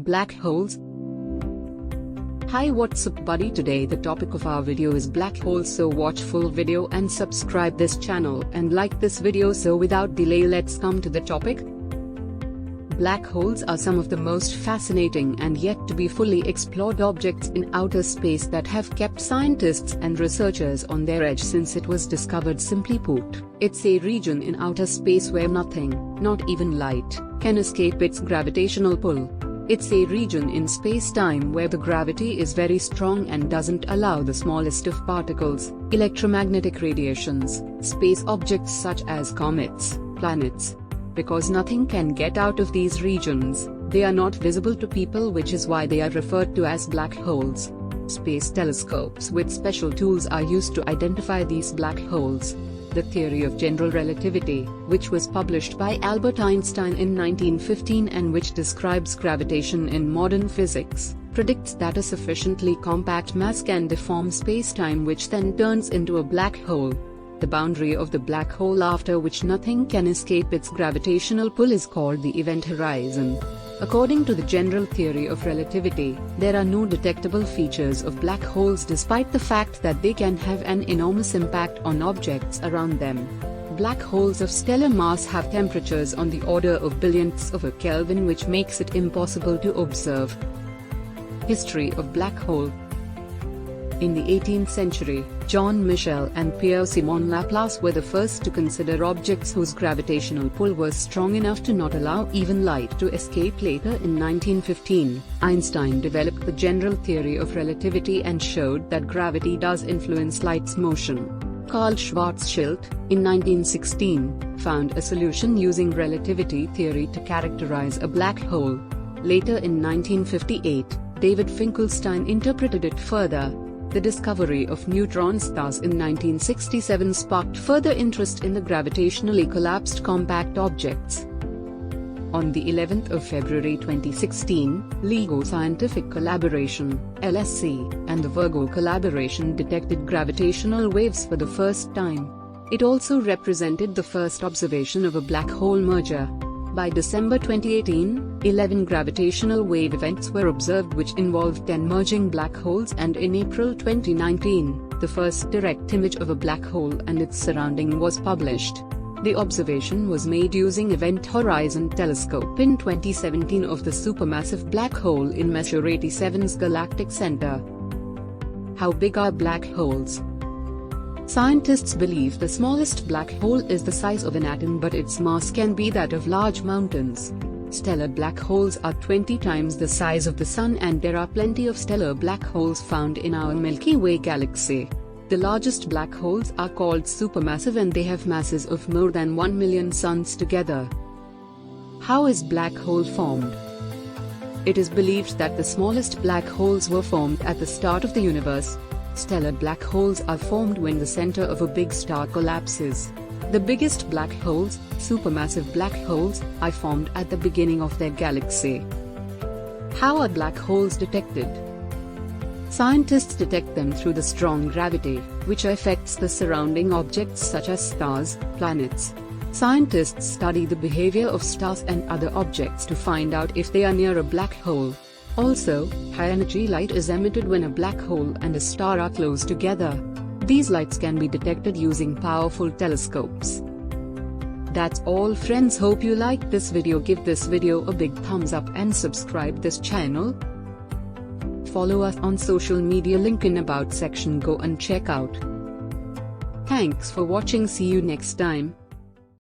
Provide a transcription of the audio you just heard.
Black holes. Hi, what's up buddy? Today the topic of our video is black holes, so watch full video and subscribe this channel and like this video. So without delay, let's come to the topic. Black holes are some of the most fascinating and yet to be fully explored objects in outer space that have kept scientists and researchers on their edge since it was discovered. Simply put, it's a region in outer space where nothing, not even light, can escape its gravitational pull. It's a region in space-time where the gravity is very strong and doesn't allow the smallest of particles, electromagnetic radiations, space objects such as comets, planets. Because nothing can get out of these regions, they are not visible to people, which is why they are referred to as black holes. Space telescopes with special tools are used to identify these black holes. The theory of general relativity, which was published by Albert Einstein in 1915 and which describes gravitation in modern physics, predicts that a sufficiently compact mass can deform space-time, which then turns into a black hole. The boundary of the black hole after which nothing can escape its gravitational pull is called the event horizon. According to the general theory of relativity, there are no detectable features of black holes despite the fact that they can have an enormous impact on objects around them. Black holes of stellar mass have temperatures on the order of billionths of a Kelvin, which makes it impossible to observe. History of black hole. In the 18th century, John Michel and Pierre-Simon Laplace were the first to consider objects whose gravitational pull was strong enough to not allow even light to escape. Later in 1915, Einstein developed the general theory of relativity and showed that gravity does influence light's motion. Karl Schwarzschild, in 1916, found a solution using relativity theory to characterize a black hole. Later in 1958, David Finkelstein interpreted it further. The discovery of neutron stars in 1967 sparked further interest in the gravitationally collapsed compact objects. On the 11th of February 2016, LIGO Scientific Collaboration, LSC, and the Virgo Collaboration detected gravitational waves for the first time. It also represented the first observation of a black hole merger. By December 2018, 11 gravitational wave events were observed which involved 10 merging black holes, and in April 2019, the first direct image of a black hole and its surrounding was published. The observation was made using Event Horizon Telescope in 2017 of the supermassive black hole in Messier 87's galactic center. How big are black holes? Scientists believe the smallest black hole is the size of an atom, but its mass can be that of large mountains. Stellar black holes are 20 times the size of the Sun, and there are plenty of stellar black holes found in our Milky Way galaxy. The largest black holes are called supermassive and they have masses of more than 1 million suns together. How is black hole formed? It is believed that the smallest black holes were formed at the start of the universe. Stellar black holes are formed when the center of a big star collapses. The biggest black holes, supermassive black holes, are formed at the beginning of their galaxy. How are black holes detected? Scientists detect them through the strong gravity, which affects the surrounding objects such as stars, planets. Scientists study the behavior of stars and other objects to find out if they are near a black hole. Also, high-energy light is emitted when a black hole and a star are close together. These lights can be detected using powerful telescopes. That's all friends, hope you liked this video. Give this video a big thumbs up and subscribe this channel. Follow us on social media, link in about section, go and check out. Thanks for watching, see you next time.